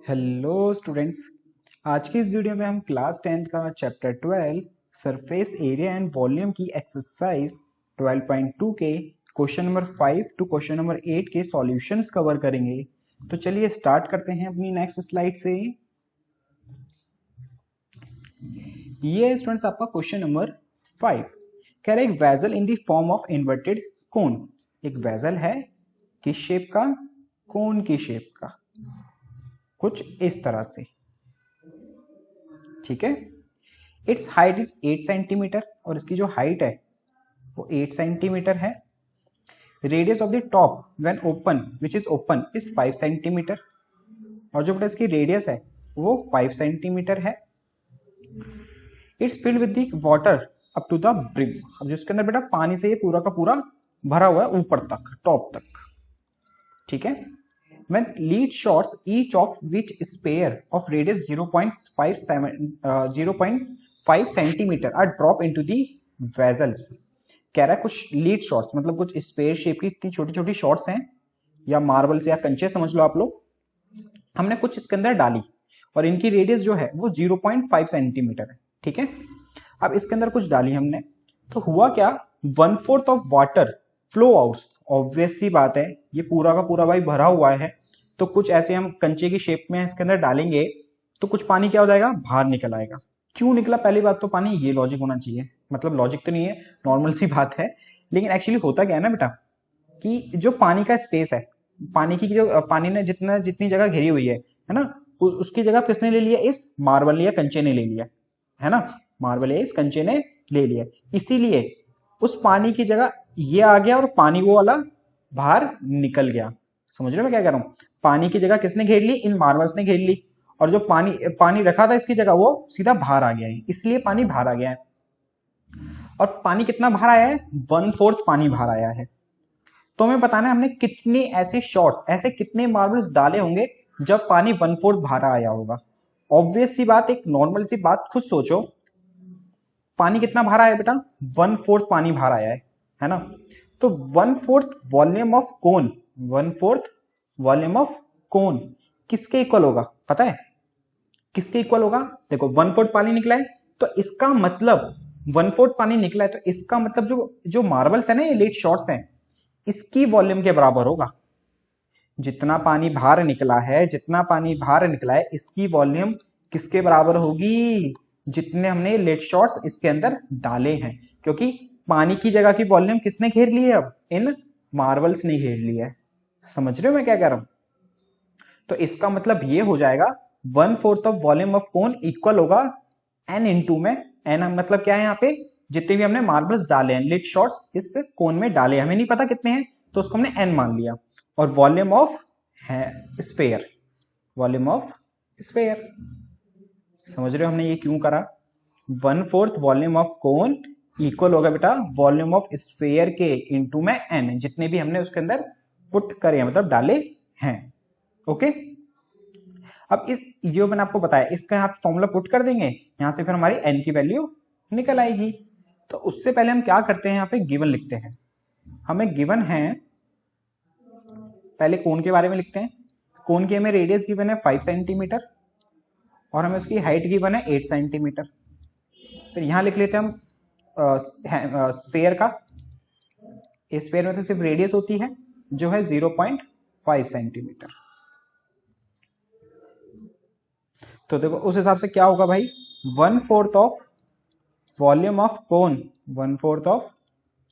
Hello students. आज की इस वीडियो में हम क्लास 10th का chapter 12 surface area and volume की एक्सरसाइज 12.2 के question number 5 to question number 8 के सॉल्यूशंस कवर करेंगे। तो चलिए स्टार्ट करते हैं अपनी नेक्स्ट स्लाइड से। ये स्टूडेंट्स आपका क्वेश्चन नंबर 5 कह रहे एक vessel in the form of inverted कोन। एक वेजल है किस शेप का? कोन की शेप का, कुछ इस तरह से। ठीक है। इट्स हाइट इट्स 8 सेंटीमीटर और इसकी जो हाइट है वो 8 सेंटीमीटर है। Radius of the top when open which is open is 5 centimetre और जो बेटा इसकी रेडियस है वो 5 सेंटीमीटर है। It's filled with the water up to the brim. अब जिसके अंदर बेटा पानी से ये पूरा का पूरा भरा हुआ है ऊपर तक, टॉप तक। ठीक है। When lead shots each of which spare of radius 0.5 centimeter are dropped into the vessels। कह रहा है कुछ लीड शॉट्स मतलब कुछ स्पेयर शेप की इतनी छोटी छोटी शॉट्स हैं या मार्बल से या कंचे समझ लो आप लोग, हमने कुछ इसके अंदर डाली और इनकी रेडियस जो है वो 0.5 सेंटीमीटर है। ठीक है। अब इसके अंदर कुछ डाली हमने तो हुआ क्या, 1/4 of water flow out. Obvious सी बात है ये पूरा का पूरा भाई भरा हुआ है तो कुछ ऐसे हम कंचे की शेप में इसके अंदर डालेंगे तो कुछ पानी क्या हो जाएगा, बाहर निकल आएगा। क्यों निकला? पहली बात तो पानी, ये लॉजिक होना चाहिए, मतलब लॉजिक तो नहीं है, नॉर्मल सी बात है। लेकिन एक्चुअली होता क्या है ना बेटा कि जो पानी का स्पेस है, पानी की जो पानी ने जितनी जगह घेरी हुई है ना, उसकी जगह किसने ले लिया? इस मार्बल या कंचे ने ले लिया है ना। मार्बल या इस कंचे ने ले लिया, इसीलिए उस पानी की जगह ये आ गया और पानी वो वाला बाहर निकल गया। समझ रहे हो मैं क्या कह रहा हूं? पानी की जगह किसने घेर ली? इन मार्बल्स ने घेर ली और जो पानी रखा था इसकी जगह वो सीधा बाहर आ गया है, इसलिए पानी बाहर आ गया है। और पानी कितना बाहर आया है? 1/4 पानी बाहर आया है। तो हमें बताना है हमने कितने ऐसे शॉट्स, ऐसे कितने मार्बल्स डाले होंगे जब पानी 1/4 बाहर आया होगा। ऑब्वियस सी बात, एक नॉर्मल सी बात खुद सोचो, पानी कितना बाहर आया बेटा? 1/4 पानी बाहर आया है ना। तो 1/4 volume of cone, 1/4 volume of कोन किसके इक्वल होगा पता है? किसके इक्वल होगा? देखो 1/4 पानी निकला है तो इसका मतलब 1/4 पानी निकला है तो इसका मतलब जो जो मार्बल्स है ना, ये लेट शॉट्स हैं, इसकी वॉल्यूम के बराबर होगा। जितना पानी बाहर निकला है, जितना पानी बाहर निकला है इसकी वॉल्यूम किसके बराबर होगी? जितने हमने लेट शॉट्स इसके अंदर डाले हैं, क्योंकि पानी की जगह की वॉल्यूम किसने घेर ली है? अब इन मार्बल्स ने घेर ली है। समझ रहे हो मैं क्या कह रहा हूं? तो इसका मतलब ये हो जाएगा 1/4 of volume of cone equal होगा n इंटू में, n मतलब क्या है यहाँ पे? जितने भी हमने मार्बल्स डाले हैं, लिट शॉट्स इस कोन में डाले, हमें नहीं पता कितने हैं तो उसको हमने n मान लिया। और वॉल्यूम ऑफ है स्फेयर, वॉल्यूम ऑफ स्फेयर। समझ रहे हो हमने ये क्यों करा? 1/4 वॉल्यूम ऑफ कोन इक्वल होगा बेटा वॉल्यूम ऑफ स्फेयर के इंटू में n, जितने भी हमने उसके अंदर पुट करे मतलब डाले हैं। ओके। अब इस जो मैंने आपको बताया इसका यहाँ पे फॉर्मूला पुट कर देंगे, यहां से फिर हमारी n की वैल्यू निकल आएगी। तो उससे पहले हम क्या करते हैं, यहाँ पे गिवन लिखते हैं। हमें गिवन है, पहले कोन के बारे में लिखते हैं। कोन की हमें रेडियस गिवन है 5 सेंटीमीटर और हमें उसकी हाइट गिवन है 8 सेंटीमीटर। फिर यहां लिख लेते हैं हम स्फेयर का। स्फेयर में तो सिर्फ रेडियस होती है जो है 0.5 सेंटीमीटर। तो देखो उस हिसाब से क्या होगा भाई, 1/4 of volume of cone, 1/4 of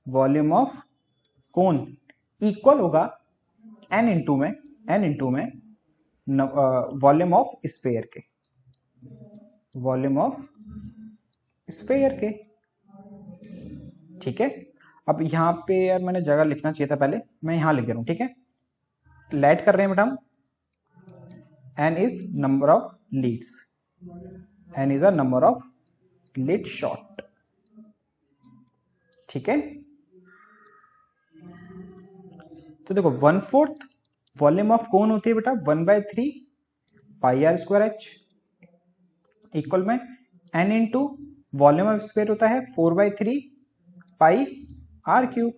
volume of cone equal होगा n इंटू में वॉल्यूम ऑफ स्फेयर के, वॉल्यूम ऑफ स्फेयर के। ठीक है। अब यहां पे यार मैंने जगह लिखना चाहिए था, पहले मैं यहां लिख दे रहा हूं। ठीक है। लेट कर रहे हैं बेटा हम, n is number of leads, n is a number of lead shot। ठीक है। तो देखो 1/4 वॉल्यूम ऑफ कोन होती है बेटा 1/3 pi R square H equal में n into volume of sphere होता है 4/3 पाई आर क्यूब।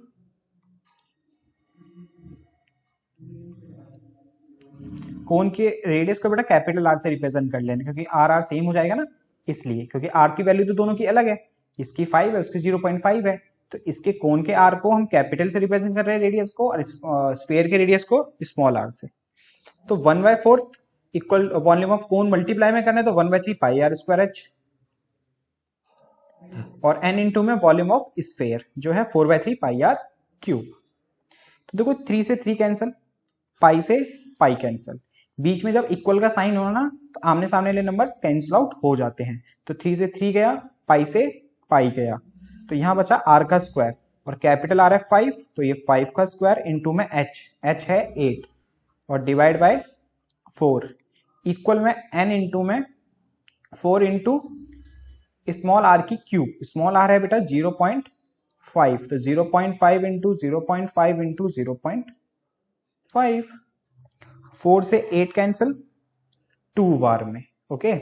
कोन के रेडियस को बेटा कैपिटल आर से रिप्रेजेंट कर लेते हैं, क्योंकि आर आर सेम हो जाएगा ना, इसलिए, क्योंकि आर की वैल्यू तो दोनों की अलग है, इसकी 5 है, उसकी 0.5 है, तो इसके कोन के आर को हम कैपिटल से रिप्रेजेंट कर रहे हैं रेडियस को, और स्फीयर के रेडियस को स्मॉल आर से। तो 1/4 equal volume of cone multiply में करना है तो 1/3 पाई आर स्क्वायर एच, और n इंटू में वॉल्यूम ऑफ स्फीयर जो है 4/3 पाई आर क्यूब। तो देखो 3 से 3 कैंसल, पाई से पाई कैंसल, बीच में जब इक्वल का साइन होना ना तो आमने सामने वाले नंबर्स कैंसिल आउट हो जाते हैं। तो 3 से 3 गया, पाई से पाई गया, तो यहां बचा आर का स्क्वायर, और कैपिटल आर है 5, तो ये 5 का स्क्वायर इंटू में एच है 8, और डिवाइड बाय 4 इक्वल में n इंटू में 4 इंटू स्मॉल आर की क्यूब, स्मॉल आर है बेटा 0.5, तो 0.5 इंटू 0.5 इंटू 0.5, 4 से 8 कैंसिल, 2 बार में, ओके।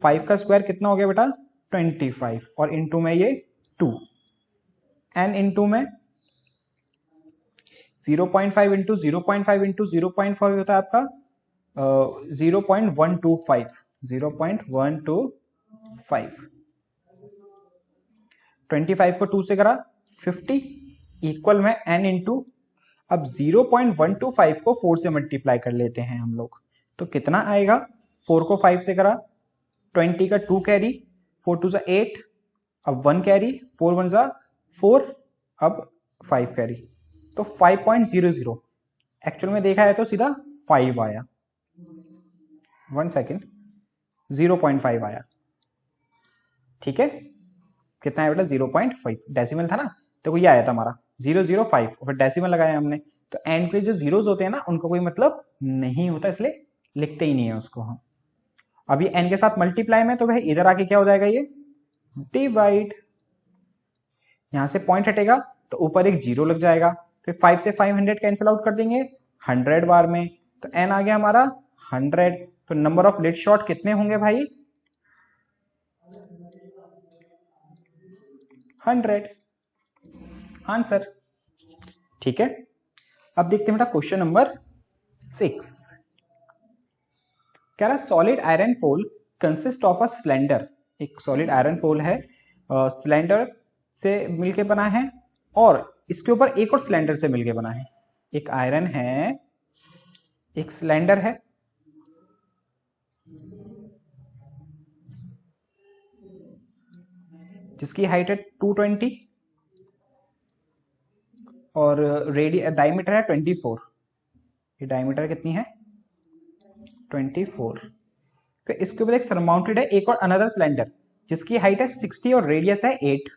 5 का स्क्वायर कितना हो गया बेटा 25, और इंटू में ये 2, n इंटू में 0.5 इंटू 0.5 इंटू 0.5 होता है आपका 0.125, 0.125, 25 को 2 से करा 50 इक्वल में n इंटू, अब 0.125 को 4 से मल्टीप्लाई कर लेते हैं हम लोग, तो कितना आएगा, 4 को 5 से करा 20 का 2 कैरी, 4 2 8, अब 1 कैरी, 4 1 4, अब 5 कैरी, तो 5.00, एक्चुअल में देखा है तो सीधा 5 आया, 1 सेकेंड, 0.5 आया, ठीक है। कितना है बेटा 0.5, डेसिमल था ना, तो ये आया था हमारा 005, और फिर डेसिमल लगाया हमने, तो एंड पे जो जीरोस होते हैं ना उनका कोई मतलब नहीं होता, इसलिए लिखते ही नहीं है उसको हम। अभी n के साथ मल्टीप्लाई में, तो भाई इधर आके क्या हो जाएगा, ये डिवाइड, यहां से पॉइंट हटेगा तो ऊपर एक जीरो लग जाएगा, फिर 5 से 500 कैंसिल आउट कर देंगे 100 बार में, तो n आ गया हमारा 100, तो नंबर ऑफ लिड शॉट कितने होंगे भाई 100, आंसर, ठीक है। अब देखते हैं बेटा क्वेश्चन नंबर 6, कह रहा solid iron pole consist of a cylinder, एक सॉलिड आयरन पोल है, सिलेंडर से मिलके बना है, और इसके ऊपर एक और सिलेंडर से मिलके बना है, एक आयरन है, एक सिलेंडर है, जिसकी हाइट है 220 और डायमीटर है 24, ये डायमीटर कितनी है 24, फिर इसके ऊपर एक सरमाउंटेड है एक और अनदर सिलेंडर जिसकी हाइट है 60 और रेडियस है 8,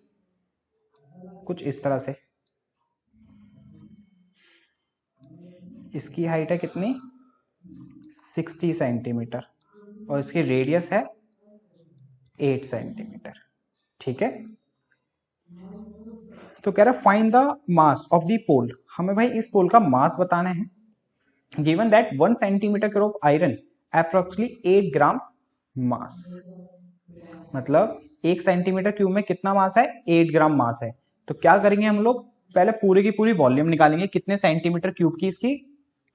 कुछ इस तरह से, इसकी हाइट है कितनी 60 सेंटीमीटर और इसकी रेडियस है 8 सेंटीमीटर, ठीक है। तो कह रहा है find the mass of the pole, हमें भाई इस पोल का मास बताना है, given that 1 centimetre cube of iron approximately 8 gram mass, मतलब 1 सेंटीमीटर क्यूब में कितना मास है 8 ग्राम मास है। तो क्या करेंगे हम लोग, पहले पूरी की पूरी वॉल्यूम निकालेंगे, कितने सेंटीमीटर क्यूब की इसकी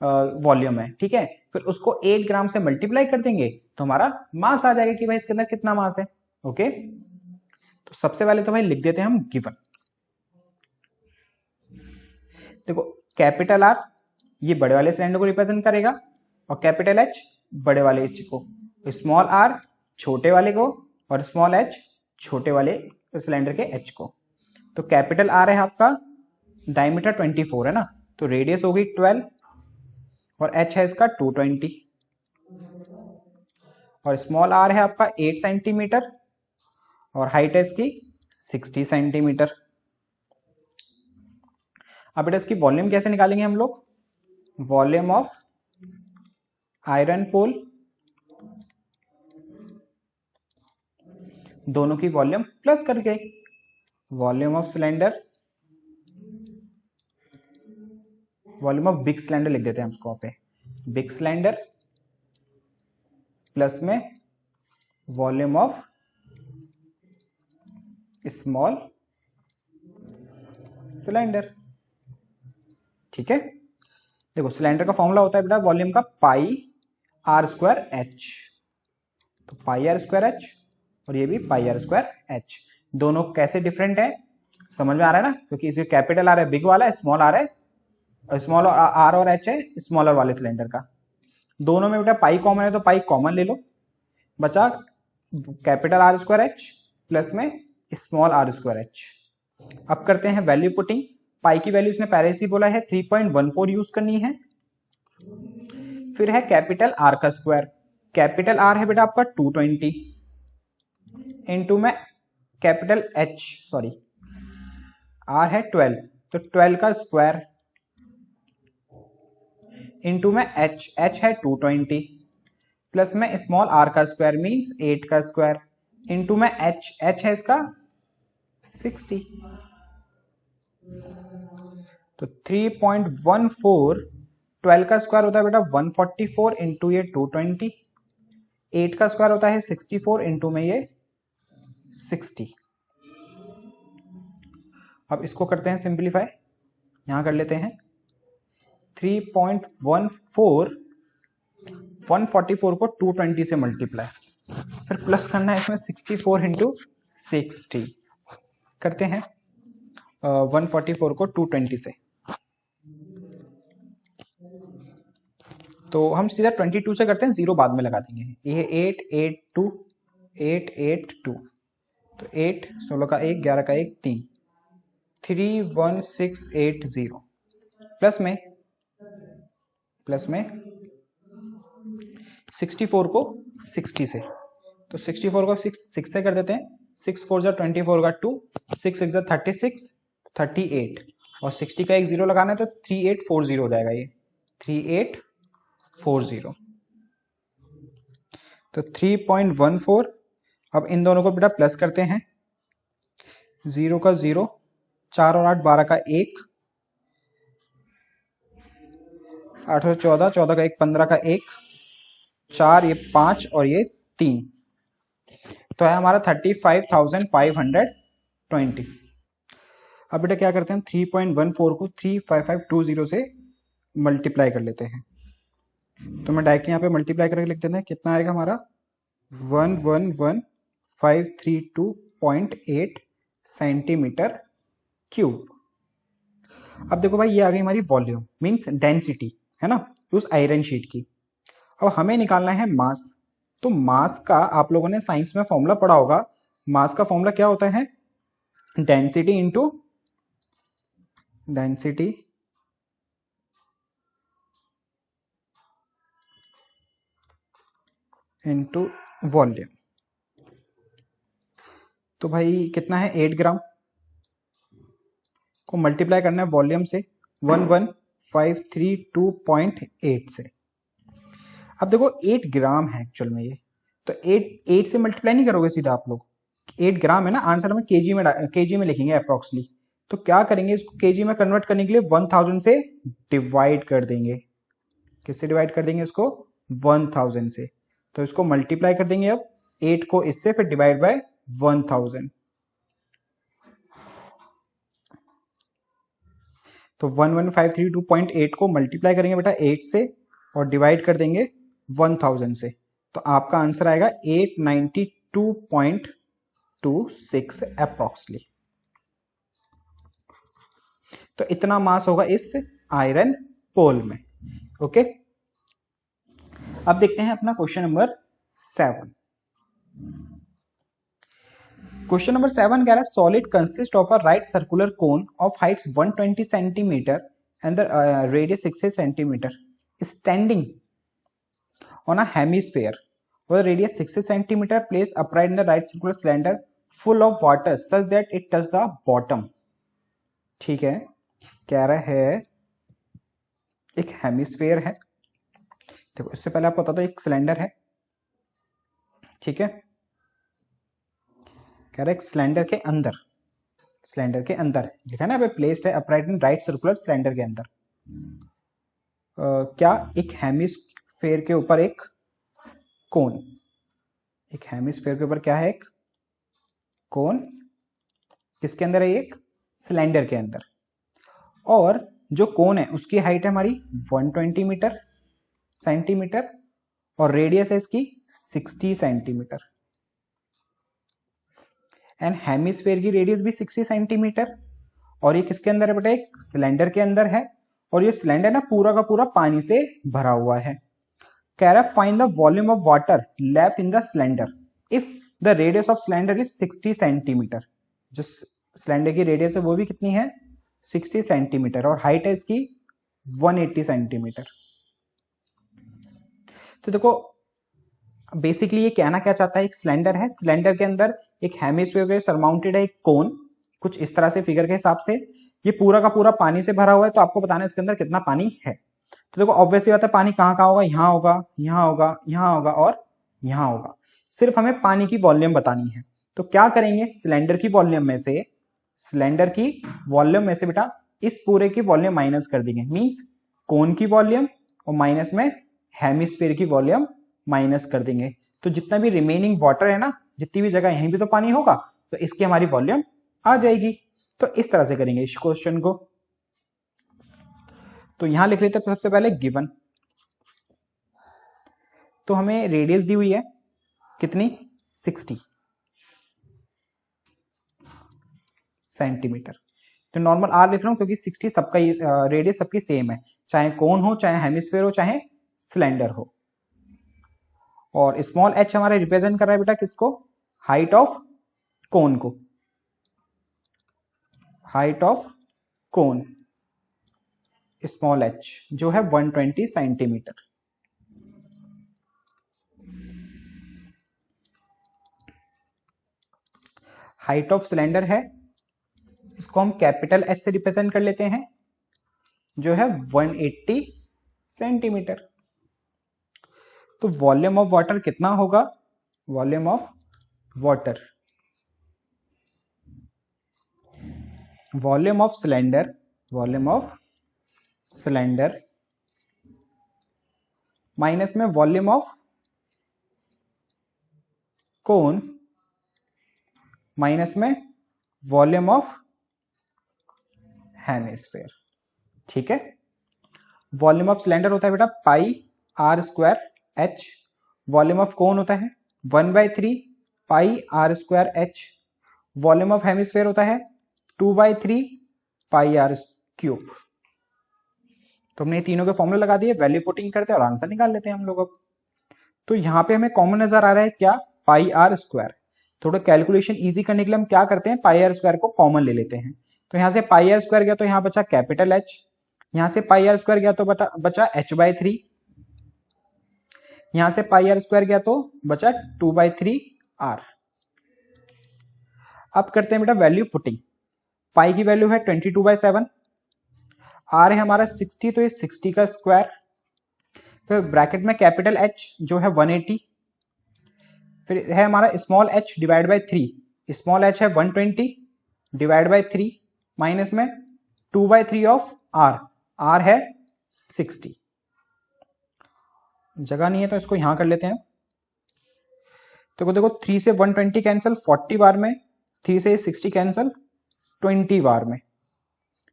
वॉल्यूम है, ठीक है, फिर उसको 8 ग्राम से मल्टीप्लाई कर देंगे तो हमारा मास आ जाएगा कि भाई इसके अंदर कितना मास है, ओके। तो सबसे पहले तो भाई लिख देते हैं हम गिवन, देखो कैपिटल आर ये बड़े वाले सिलेंडर को रिप्रेजेंट करेगा, और कैपिटल एच बड़े वाले एच को, स्मॉल आर छोटे वाले को, और स्मॉल एच छोटे वाले सिलेंडर के एच को। तो कैपिटल आर है आपका डायमीटर 24 है ना, तो रेडियस होगी 12, और एच है इसका 220, और स्मॉल आर है आपका 8 सेंटीमीटर, और हाइट है इसकी 60 सेंटीमीटर। अब बेटा इसकी वॉल्यूम कैसे निकालेंगे हम लोग, वॉल्यूम ऑफ आयरन पोल, दोनों की वॉल्यूम प्लस करके, volume of cylinder, volume of big cylinder लिख देते हैं हम इसको पे, बिग सिलेंडर प्लस में वॉल्यूम ऑफ स्मॉल सिलेंडर, ठीक है। देखो सिलेंडर का फॉर्मूला होता है बेटा वॉल्यूम का पाई आर स्क्वायर एच, तो पाई आर स्क्वायर एच और ये भी पाई आर स्क्वायर एच। दोनों कैसे डिफरेंट है समझ में आ रहा है ना, क्योंकि इसे कैपिटल आर है बिग वाला, स्मॉल आर है स्मॉल आर और एच है स्मॉलर वाले सिलेंडर का। दोनों में बेटा पाई कॉमन है तो पाई कॉमन ले लो, बचा capital R square H plus में स्मॉल आर स्क्वायर एच। अब करते हैं वैल्यू पुटिंग। पाई की वैल्यू इसने पहले से बोला है 3.14 यूज करनी है। फिर है कैपिटल आर का स्क्वायर, कैपिटल आर है बेटा आपका 220 इंटू में कैपिटल एच सॉरी आर है 12, तो 12 का स्क्वायर इंटू में एच है 220 प्लस में स्मॉल आर का स्क्वायर मींस 8 का स्क्वायर इंटू में एच है इसका 60, तो 3.14 12 का स्क्वायर होता है बेटा 144 इंटू ये 220, 8 का स्क्वायर होता है 64 इंटू में ये 60। अब इसको करते हैं सिंप्लीफाई, यहां कर लेते हैं 3.14 144 को 220 से मल्टीप्लाई, फिर प्लस करना है इसमें 64 इंटू 60, करते हैं 144 को 220 से, तो हम सीधा 22 से करते हैं, जीरो बाद में लगा देंगे। ये 882 882, तो 8 16 का 1 11 का 1 3 31680 प्लस में 64 को 60 से, तो 64 को 6 से कर देते हैं, 6 4 जा 24 का 2 6 6 जा 36 38 और 60 का एक जीरो लगाना है तो 3840 हो जाएगा, ये 3840, तो 3.14। अब इन दोनों को बेटा प्लस करते हैं, 0 का 0 4 और 8 12 का 1 8 और 14 14 का 1 15 का 1 4 ये 5 और ये 3, तो है हमारा 35,520। अब बेटा क्या करते हैं 3.14 को 35520 से मल्टीप्लाई कर लेते हैं, तो मैं डायरेक्ट यहाँ पे मल्टीप्लाई करके लिख देते हैं, कितना आएगा हमारा 111532.8 सेंटीमीटर क्यूब। अब देखो भाई ये आ गई हमारी वॉल्यूम मींस डेंसिटी है ना उस आयरन शीट की। अब हमें निकालना है मास, तो मास का आप लोगों ने साइंस में फॉर्मूला पढ़ा होगा, मास का फॉर्मूला क्या होता है density into density into volume. तो भाई कितना है 8 ग्राम को मल्टीप्लाई करना है वॉल्यूम से 11532.8 से। अब देखो 8 ग्राम है एक्चुअल में ये, तो 8 से मल्टीप्लाई नहीं करोगे सीधा आप लोग, 8 ग्राम है ना, आंसर में केजी में लिखेंगे अप्रोक्सली, तो क्या करेंगे इसको केजी में कन्वर्ट करने के लिए 1000 से डिवाइड कर देंगे। किससे डिवाइड कर देंगे इसको 1000 से, तो इसको मल्टीप्लाई कर देंगे अब 8 को इससे, फिर डिवाइड बाय 1000, तो 11532.8 को मल्टीप्लाई करेंगे बेटा 8 से और डिवाइड कर देंगे 1000 से, तो आपका आंसर आएगा 892.26 अप्रोक्सली। तो इतना मास होगा इस आयरन पोल में। ओके, अब देखते हैं अपना क्वेश्चन नंबर 7। क्वेश्चन नंबर 7 कह रहा है solid consist of a right circular cone of Heights 120 centimetre and the radius 6 centimetre standing on a hemisphere with a radius 60 centimeter placed upright in the right circular cylinder full of water such that it touch the bottom। ठीक है, कह रहा है एक hemisphere है, देखो इससे पहले आपको पता था एक सिलेंडर है, ठीक है, कह रहा है एक सिलेंडर के अंदर देखा ना, प्लेस्ड है upright in right circular cylinder के अंदर। क्या एक हेमिस्फेयर के ऊपर एक कोन, एक हेमिस्फेयर के ऊपर क्या है एक कोन, किसके अंदर है एक सिलेंडर के अंदर, और जो कोन है उसकी हाइट है हमारी 120 सेंटीमीटर और रेडियस है इसकी 60 सेंटीमीटर, एंड हेमिस्फेयर की रेडियस भी 60 सेंटीमीटर। और ये किसके अंदर है बेटा, एक सिलेंडर के अंदर है, और ये सिलेंडर ना पूरा का पूरा पानी से भरा हुआ है। कह रहा है find the volume of water left in the cylinder if the radius of cylinder is 60 centimetre. जो सिलेंडर की रेडियस है वो भी कितनी है, 60 सेंटीमीटर, और हाइट है इसकी 180 सेंटीमीटर। तो देखो बेसिकली ये कहना क्या चाहता है, एक सिलेंडर है, सिलेंडर के अंदर एक हेमिस्फीयर सरमाउंटेड है एक कोन, कुछ इस तरह से फिगर के हिसाब से, ये पूरा का पूरा पानी से भरा हुआ है, तो आपको बताना है इसके अंदर कितना पानी है। तो देखो ऑब्वियसली बात है, पानी कहाँ कहाँ होगा, यहाँ होगा, यहाँ होगा, यहाँ होगा और यहाँ होगा। सिर्फ हमें पानी की वॉल्यूम बतानी है, तो क्या करेंगे, सिलेंडर की वॉल्यूम में से, सिलेंडर की वॉल्यूम में से बेटा इस पूरे की वॉल्यूम माइनस कर देंगे, मींस कोन की वॉल्यूम और माइनस में हेमिस्फीयर की वॉल्यूम माइनस कर देंगे। तो जितना भी रिमेनिंग वाटर है ना, जितनी भी जगह यहीं भी तो पानी होगा, तो इसकी हमारी वॉल्यूम आ जाएगी। तो इस तरह से करेंगे इस क्वेश्चन को। तो यहां लिख लेते हैं सबसे पहले गिवन। तो हमें रेडियस दी हुई है कितनी, 60 सेंटीमीटर। तो नॉर्मल आर लिख रहा हूं क्योंकि 60 सबका रेडियस सबकी सेम है, चाहे कोन हो, चाहे हेमिस्फीयर हो, चाहे सिलेंडर हो। और स्मॉल एच हमारा रिप्रेजेंट कर रहा है बेटा किसको, हाइट ऑफ कोन को, height of cone small H जो है 120 सेंटीमीटर। हाइट ऑफ सिलेंडर है, इसको हम कैपिटल एस से रिप्रेजेंट कर लेते हैं, जो है 180 सेंटीमीटर। तो वॉल्यूम ऑफ वाटर कितना होगा, volume of water, volume of cylinder, volume of cylinder minus में वॉल्यूम ऑफ कोन माइनस में वॉल्यूम ऑफ हेमिस्फीयर। ठीक है, वॉल्यूम ऑफ सिलेंडर होता है बेटा pi R square H, volume of cone होता है 1/3 pi R square H, volume of hemisphere होता है 2/3 पाई आर क्यूब। तो हमने तीनों के फॉर्मूले लगा दिए, वैल्यू पुटिंग करते हैं और आंसर निकाल लेते हैं हम लोग अब। तो यहाँ पे हमें कॉमन नजर आ रहा है क्या, पाई आर स्क्वायर। थोड़ा कैलकुलेशन इजी करने के लिए हम क्या करते हैं, पाई आर स्क्वायर को कॉमन ले लेते हैं। तो यहाँ से पाई आर स्क्वायर गया तो यहाँ बचा कैपिटल एच, यहाँ से पाई आर स्क्वायर गया तो बचा h/3, यहां से पाई आर स्क्वायर गया तो बचा 2/3 आर। अब करते हैं बेटा वैल्यू पुटिंग। पाई की वैल्यू है 22/7, आर है हमारा 60, तो ये 60 का स्क्वायर, फिर ब्रैकेट में कैपिटल एच जो है 180, फिर है हमारा small H divide by 3, small H है 120 डिवाइड बाय 3 माइनस में 2/3 ऑफ आर, आर है 60। जगह नहीं है तो इसको यहां कर लेते हैं। तो देखो 3 से 120 कैंसिल 40 बार में, 3 से 60 कैंसिल 20 बार में,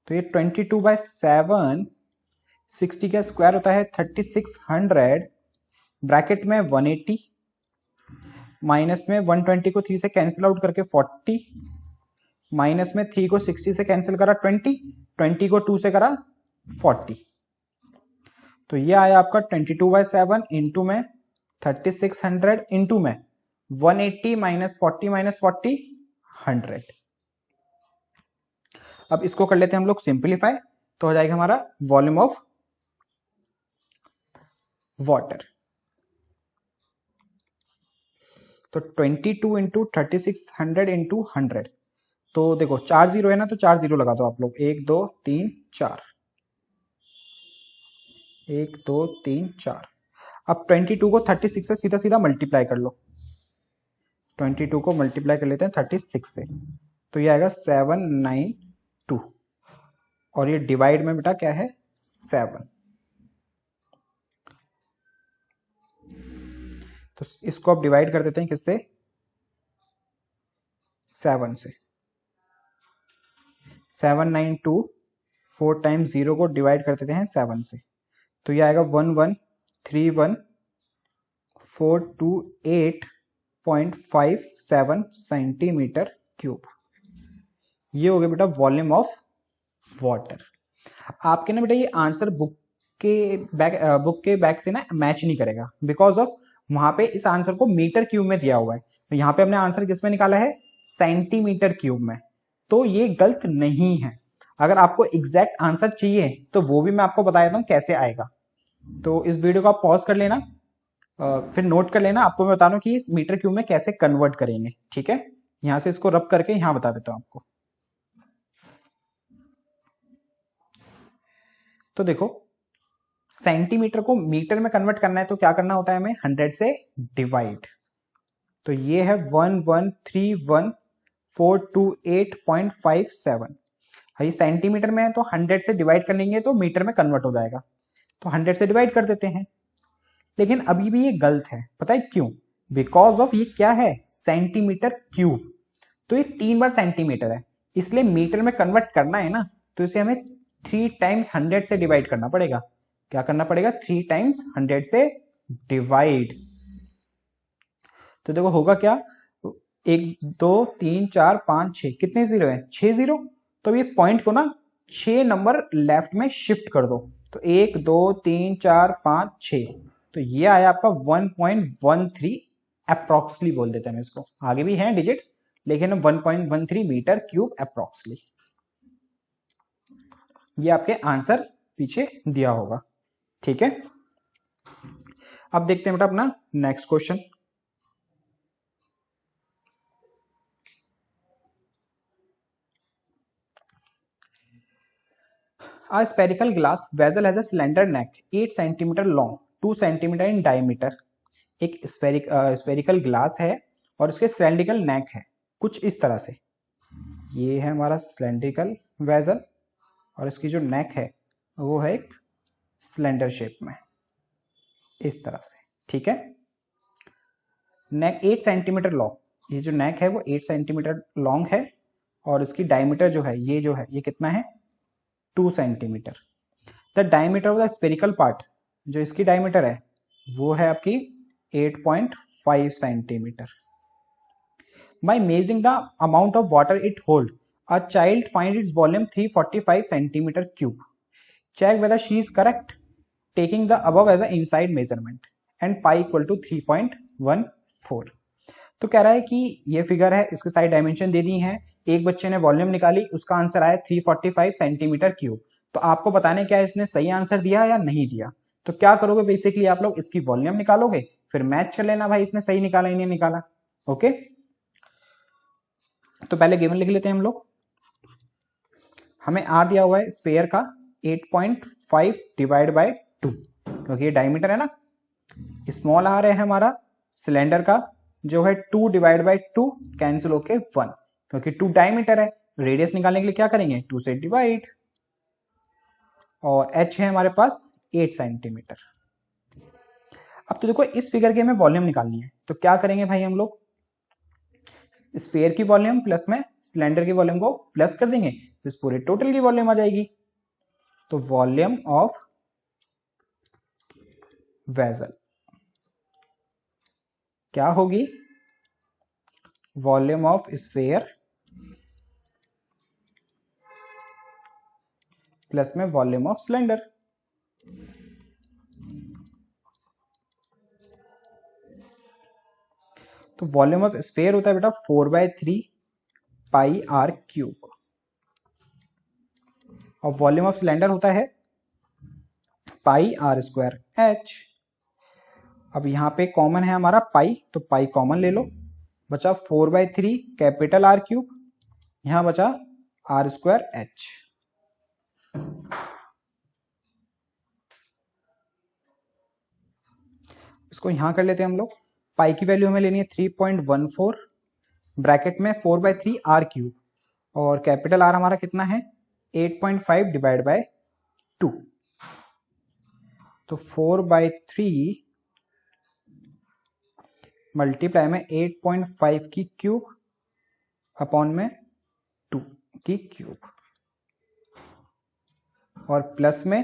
तो ये 22/7, 60 का स्क्वायर होता है 3600, ब्रैकेट में 180 माइनस में 120 को 3 से कैंसिल आउट करके 40, माइनस में 3 को 60 से कैंसिल करा 20, 20 को 2 से करा 40। तो ये आया आपका 22/7 इंटू में 3600 इंटू में 180 माइनस 40 100। अब इसको कर लेते हैं हम लोग सिंप्लीफाई, तो हो जाएगा हमारा वॉल्यूम ऑफ वाटर। तो 22 इंटू 3600 इंटू 100, तो देखो 4 जीरो है ना, तो 4 जीरो लगा दो आप लोग, 1 2 3 4, 1 2 3 4। अब 22 को 36 से सीधा सीधा मल्टीप्लाई कर लो, 22 को मल्टीप्लाई कर लेते हैं 36 से, तो ये आएगा 792, और ये डिवाइड में बेटा क्या है 7। तो इसको अब डिवाइड कर देते हैं किससे, 7 से। 792, 4 टाइम्स 0 को डिवाइड कर देते हैं 7 से, तो ये आएगा 1131 428.57 सेंटीमीटर क्यूब। ये हो गया बेटा वॉल्यूम ऑफ वाटर। आपके ना बेटा ये आंसर बुक के बैक से ना मैच नहीं करेगा, बिकॉज ऑफ वहां पे इस आंसर को मीटर क्यूब में दिया हुआ है, तो यहाँ पे हमने आंसर किस में निकाला है, सेंटीमीटर क्यूब में, तो ये गलत नहीं है। अगर आपको एग्जैक्ट आंसर चाहिए तो वो भी मैं आपको बता देता हूँ कैसे आएगा। तो इस वीडियो को आप पॉज कर लेना, फिर नोट कर लेना, आपको मैं बता दूं कि इस मीटर क्यूब में कैसे कन्वर्ट करेंगे। ठीक है, यहां से इसको रब करके यहां बता देता हूं आपको। तो देखो, सेंटीमीटर को मीटर में कन्वर्ट करना है तो क्या करना होता है हमें, 100 से डिवाइड। तो ये है 1131428.57। ये सेंटीमीटर में है तो 100 से डिवाइड कर लेंगे तो मीटर में कन्वर्ट हो जाएगा, तो 100 से डिवाइड कर देते हैं। लेकिन अभी भी ये गलत है, पता है क्यों, बिकॉज ऑफ ये क्या है, सेंटीमीटर क्यूब, तो ये 3 बार सेंटीमीटर है, इसलिए मीटर में कन्वर्ट करना है ना, तो इसे हमें 3 टाइम्स 100 से डिवाइड करना पड़ेगा। क्या करना पड़ेगा, 3 टाइम्स 100 से डिवाइड। तो देखो होगा क्या, 1 2 3 4 5 6, कितने जीरो है, 6 जीरो। तो ये पॉइंट को ना 6 नंबर लेफ्ट में शिफ्ट कर दो, तो 1 2 3 4 5 6, तो ये आया आपका 1.13 अप्रोक्सली बोल देते हैं इसको, आगे भी हैं डिजिट्स लेकिन 1.13 मीटर क्यूब अप्रोक्सली, ये आपके आंसर पीछे दिया होगा। ठीक है, अब देखते हैं बेटा अपना next question. A spherical glass vessel has a slender neck 8 cm long 2 cm in diameter। एक स्फेरिकल ग्लास है और उसके सिलेंड्रिकल नेक है कुछ इस तरह से, ये है हमारा सिलेंड्रिकल वेजल और इसकी जो नेक है वो है एक सिलेंडर शेप में इस तरह से। ठीक है, नेक 8 सेंटीमीटर लॉन्ग, ये जो नेक है वो 8 सेंटीमीटर लॉन्ग है और इसकी डायमीटर जो है ये कितना है, 2 centimetre. The diameter of the spherical part, जो इसकी डायमीटर है वो है आपकी 8.5 centimetre. By measuring the amount of water it hold a child find its volume 345 centimetre cube. Check whether she is correct taking the above as a inside measurement and pi equal to 3.14। तो कह रहा है कि ये figure है, इसके side dimension दे दी है, एक बच्चे ने वॉल्यूम निकाली, उसका आंसर आया 345 सेंटीमीटर क्यूब। तो आपको बताने क्या इसने सही आंसर दिया या नहीं दिया। तो क्या करोगे बेसिकली, आप लोग इसकी वॉल्यूम निकालोगे, फिर मैच कर लेना भाई इसने सही निकाला नहीं निकाला। ओके, तो पहले गिवन लिख लेते हैं हम लोग। हमें आर दिया हुआ है स्फेयर का 8.5 डिवाइड बाय 2, क्योंकि ये डायमीटर है ना। स्मॉल आर है हमारा सिलेंडर का जो है 2 डिवाइड बाय 2 कैंसिल होके 1, क्योंकि 2 डायमीटर है, रेडियस निकालने के लिए क्या करेंगे, 2 से डिवाइड, और h है हमारे पास 8 सेंटीमीटर। अब तो देखो इस फिगर की हमें वॉल्यूम निकालनी है, तो क्या करेंगे भाई, हम लोग स्फीयर की वॉल्यूम प्लस में सिलेंडर की वॉल्यूम को प्लस कर देंगे, तो इस पूरे टोटल की वॉल्यूम आ जाएगी। तो वॉल्यूम ऑफ वेसल क्या होगी, वॉल्यूम ऑफ स्फीयर प्लस में वॉल्यूम ऑफ सिलेंडर। तो वॉल्यूम ऑफ स्फीयर होता है बेटा 4/3 पाई आर क्यूब, और वॉल्यूम ऑफ सिलेंडर होता है पाई आर स्क्वायर एच। अब यहाँ पे कॉमन है हमारा पाई, तो पाई कॉमन ले लो, बचा 4/3 कैपिटल आर क्यूब, यहां बचा आर स्क्वायर एच। इसको यहां कर लेते हैं हम लोग। पाई की वैल्यू हमें लेनी है 3.14, ब्रैकेट में 4/3 आर क्यूब, और कैपिटल आर हमारा कितना है 8.5 डिवाइड बाय 2, तो 4/3 मल्टीप्लाई में 8.5 की क्यूब अपॉन में 2 की क्यूब, और प्लस में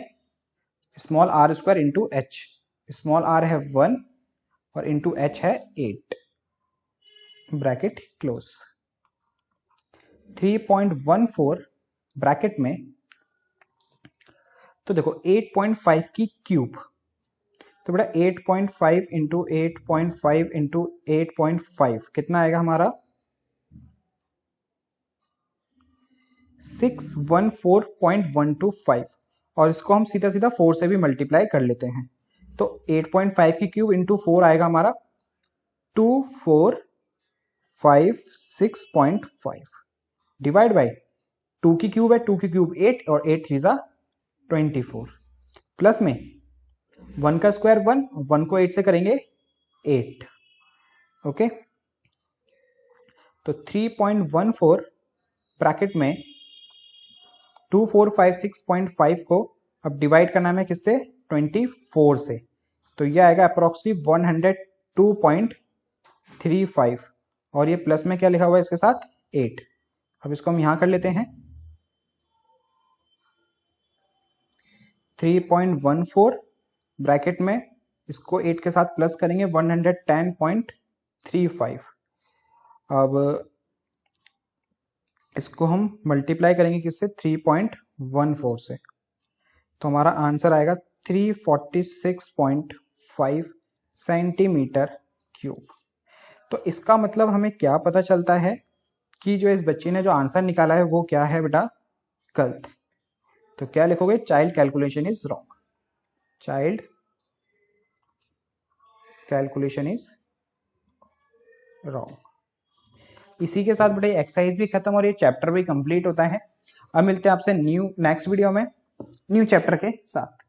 small r square into h, small r है 1 और इंटू h है 8, ब्रैकेट क्लोज। 3.14 ब्रैकेट में, तो देखो 8.5 की क्यूब, तो बेटा 8.5 इंटू 8.5 इंटू 8.5 कितना आएगा हमारा 614.125, और इसको हम सीधा सीधा 4 से भी मल्टीप्लाई कर लेते हैं। तो 8.5 की क्यूब इंटू 4 आएगा हमारा 2456.5 डिवाइड बाई 2 की क्यूब है, 2 की क्यूब 8 और 8 3 जा 24, प्लस में 1 का स्क्वायर 1, 1 को 8 से करेंगे 8। ओके, तो 3.14 ब्रैकेट में 2456.5 को अब डिवाइड करना है किससे 24 से, तो ये आएगा अप्रोक्सीमेटली 102.35, और ये प्लस में क्या लिखा हुआ है इसके साथ 8। अब इसको हम यहां कर लेते हैं 3.14 ब्रैकेट में इसको 8 के साथ प्लस करेंगे 110.35। अब इसको हम मल्टीप्लाई करेंगे किससे 3.14 से, तो हमारा आंसर आएगा 346.5 सेंटीमीटर क्यूब। तो इसका मतलब हमें क्या पता चलता है कि जो इस बच्चे ने जो आंसर निकाला है वो क्या है बेटा गलत। तो क्या लिखोगे child calculation is wrong, child calculation is wrong. इसी के साथ बेटा एक्सरसाइज भी खत्म और ये चैप्टर भी कंप्लीट होता है। अब मिलते हैं आपसे नेक्स्ट वीडियो में न्यू चैप्टर के साथ।